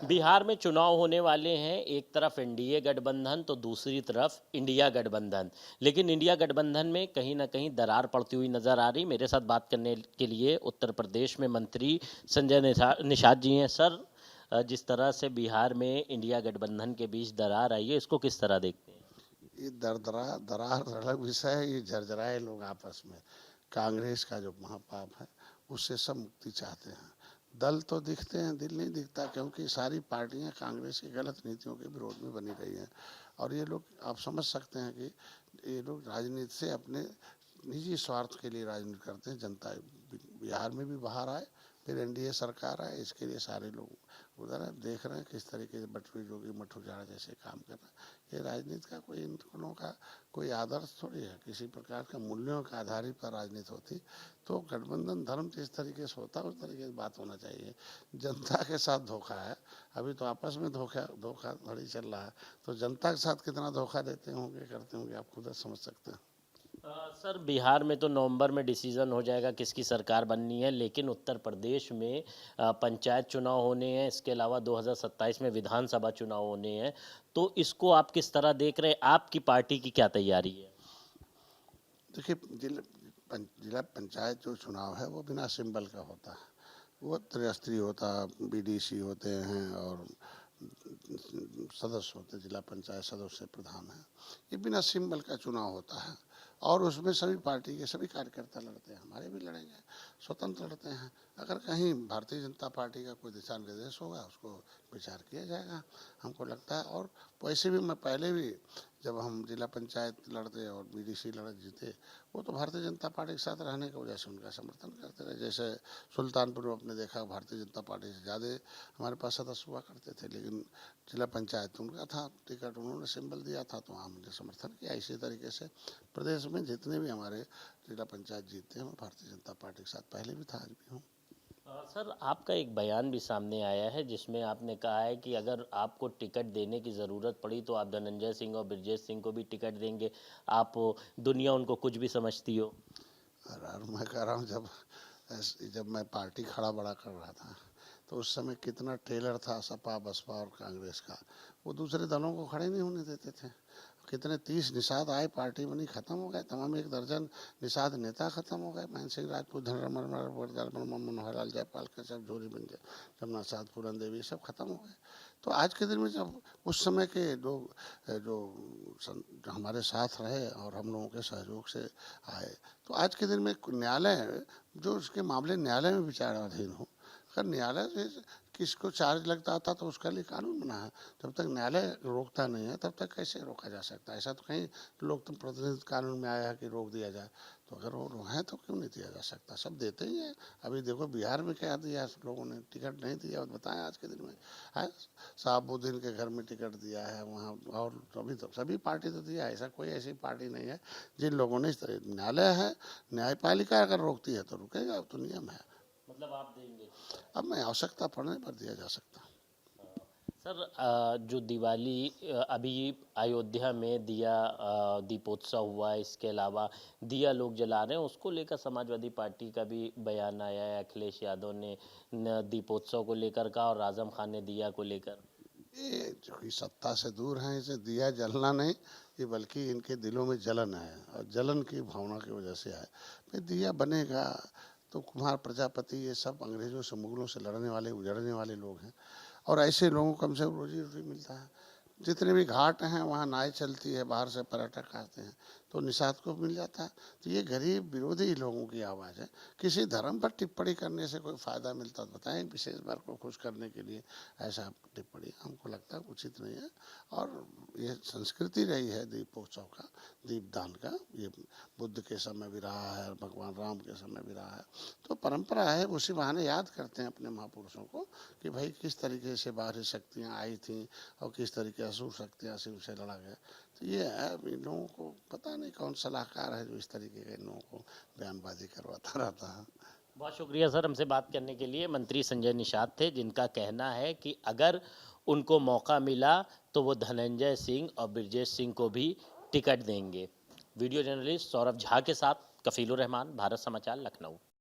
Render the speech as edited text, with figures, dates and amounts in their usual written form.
बिहार में चुनाव होने वाले हैं। एक तरफ एनडीए गठबंधन तो दूसरी तरफ इंडिया गठबंधन। लेकिन इंडिया गठबंधन में कहीं ना कहीं दरार पड़ती हुई नजर आ रही। मेरे साथ बात करने के लिए उत्तर प्रदेश में मंत्री संजय निषाद जी हैं। सर, जिस तरह से बिहार में इंडिया गठबंधन के बीच दरार आई है, इसको किस तरह देखते हैं? ये दरार अलग विषय है। ये झरझराए लोग आपस में कांग्रेस का जो महापाप है उससे सब मुक्ति चाहते हैं। दल तो दिखते हैं, दिल नहीं दिखता, क्योंकि सारी पार्टियां कांग्रेस की गलत नीतियों के विरोध में बनी रही हैं। और ये लोग, आप समझ सकते हैं कि ये लोग राजनीति से अपने निजी स्वार्थ के लिए राजनीति करते हैं। जनता बिहार में भी बाहर आए, फिर एनडीए सरकार आए, इसके लिए सारे लोग उधर है, देख रहे हैं किस तरीके से बटुई जोगी मठू जाड़ा जैसे काम कर रहे हैं। ये राजनीति का कोई, इन लोगों का कोई आदर्श थोड़ी है। किसी प्रकार का मूल्यों के आधारित पर राजनीति होती तो गठबंधन धर्म जिस तरीके से होता है उस तरीके से बात होना चाहिए। जनता के साथ धोखा है। अभी तो आपस में धोखाधड़ी चल रहा है, तो जनता के साथ कितना धोखा देते होंगे, करते होंगे, आप खुद समझ सकते हैं। सर, बिहार में तो नवंबर में डिसीजन हो जाएगा किसकी सरकार बननी है, लेकिन उत्तर प्रदेश में पंचायत चुनाव होने हैं। इसके अलावा 2027 में विधानसभा चुनाव होने हैं। तो इसको आप किस तरह देख रहे हैं? आपकी पार्टी की क्या तैयारी है? देखिए, जिला पंचायत जो चुनाव है वो बिना सिंबल का होता है। वो त्रिस्तरीय होता है, बीडीसी होते हैं और सदस्य होते, जिला पंचायत सदस्य प्रधान है। ये बिना सिंबल का चुनाव होता है और उसमें सभी पार्टी के सभी कार्यकर्ता लड़ते हैं। हमारे भी लड़ेंगे, स्वतंत्र लड़ते हैं। अगर कहीं भारतीय जनता पार्टी का कोई दिशा निर्देश होगा उसको विचार किया जाएगा, हमको लगता है। और वैसे भी मैं पहले भी, जब हम जिला पंचायत लड़ते और बीडीसी लड़ जीते, वो तो भारतीय जनता पार्टी के साथ रहने की वजह से उनका समर्थन करते रहे। जैसे सुल्तानपुर में आपने देखा, भारतीय जनता पार्टी से ज़्यादा हमारे पास सदस्य हुआ करते थे, लेकिन जिला पंचायत उनका था, टिकट उन्होंने सिंबल दिया था तो हमने समर्थन किया। इसी तरीके से प्रदेश में जितने भी हमारे जिला पंचायत जीतते हैं, मैं भारतीय जनता पार्टी के साथ पहले भी था, आज भी हूँ। सर, आपका एक बयान भी सामने आया है जिसमें आपने कहा है कि अगर आपको टिकट देने की ज़रूरत पड़ी तो आप धनंजय सिंह और ब्रजेश सिंह को भी टिकट देंगे। आप, दुनिया उनको कुछ भी समझती हो। और मैं कह रहा हूँ, जब मैं पार्टी खड़ा बड़ा कर रहा था तो उस समय कितना ट्रेलर था सपा बसपा और कांग्रेस का, वो दूसरे दलों को खड़े नहीं होने देते थे। कितने 30 निषाद आए, पार्टी बनी, खत्म हो गए तमाम। 1 दर्जन निषाद नेता खत्म हो गए। मान सिंह राजपूत, धनरमन मनोहर लाल जयपाल के सब झोरी बन गए। जमुना साध, पूरन देवी, सब खत्म हो गए। तो आज के दिन में जब उस समय के लोग जो हमारे साथ रहे और हम लोगों के सहयोग से आए, तो आज के दिन में न्यायालय, जो उसके मामले न्यायालय में विचाराधीन हो, अगर न्यायालय से किसको चार्ज लगता था तो उसके लिए कानून बना है। जब तक न्यायालय रोकता नहीं है तब तक कैसे रोका जा सकता है? ऐसा तो कहीं लोग, तुम प्रतिनिधि कानून में आया है कि रोक दिया जाए, तो अगर वो है तो क्यों नहीं दिया जा सकता? सब देते ही हैं। अभी देखो बिहार में क्या दिया लोगों ने, टिकट नहीं दिया, और बताएं आज के दिन में है, शहाबुद्दीन के घर में टिकट दिया है वहाँ। और अभी तो सभी पार्टी तो दिया है, ऐसा कोई ऐसी पार्टी नहीं है जिन लोगों ने इस तरह। न्यायालय है, न्यायपालिका अगर रोकती है तो रुकेगा, अब तो नियम है। मतलब आप देंगे? अब मैं आवश्यकता पड़ने पर दिया जा सकता। सर, जो दिवाली अभी अयोध्या में दिया दीपोत्सव हुआ है, इसके अलावा दिया लोग जला रहे हैं, उसको लेकर समाजवादी पार्टी का भी बयान आया है। अखिलेश यादव ने दीपोत्सव को लेकर कहा और आजम खान ने दिया को लेकर। ये जो कि सत्ता से दूर हैं, इसे दिया जलना नहीं, ये बल्कि इनके दिलों में जलन है और जलन की भावना की वजह से है। फिर दिया बनेगा तो कुमार प्रजापति, ये सब अंग्रेजों से, मुगलों से लड़ने वाले, उजड़ने वाले लोग हैं। और ऐसे लोगों को कम से कम रोजी रोटी मिलता है। जितने भी घाट हैं वहाँ नाव चलती है, बाहर से पर्यटक आते हैं तो निषाद को मिल जाता है। तो ये गरीब विरोधी लोगों की आवाज़ है। किसी धर्म पर टिप्पणी करने से कोई फ़ायदा मिलता तो बताएं, विशेष बार को खुश करने के लिए ऐसा टिप्पणी हमको लगता है उचित नहीं है। और ये संस्कृति रही है दीपोत्सव का, दीपदान का, ये बुद्ध के समय भी रहा है, भगवान राम के समय भी रहा है। तो परंपरा है, उसी बहाने याद करते हैं अपने महापुरुषों को कि भाई किस तरीके से बाहरी शक्तियाँ आई थी और किस तरीके असुर शक्तियाँ से उसे लड़ा गया। तो ये है, इन लोगों को पता नहीं कौन सलाहकार है जो इस तरीके के इन लोगों को बयानबाजी करवाता रहता है। बहुत शुक्रिया सर, हमसे बात करने के लिए। मंत्री संजय निषाद थे, जिनका कहना है कि अगर उनको मौका मिला तो वो धनंजय सिंह और ब्रजेश सिंह को भी टिकट देंगे। वीडियो जर्नलिस्ट सौरभ झा के साथ कफीलुर रहमान, भारत समाचार, लखनऊ।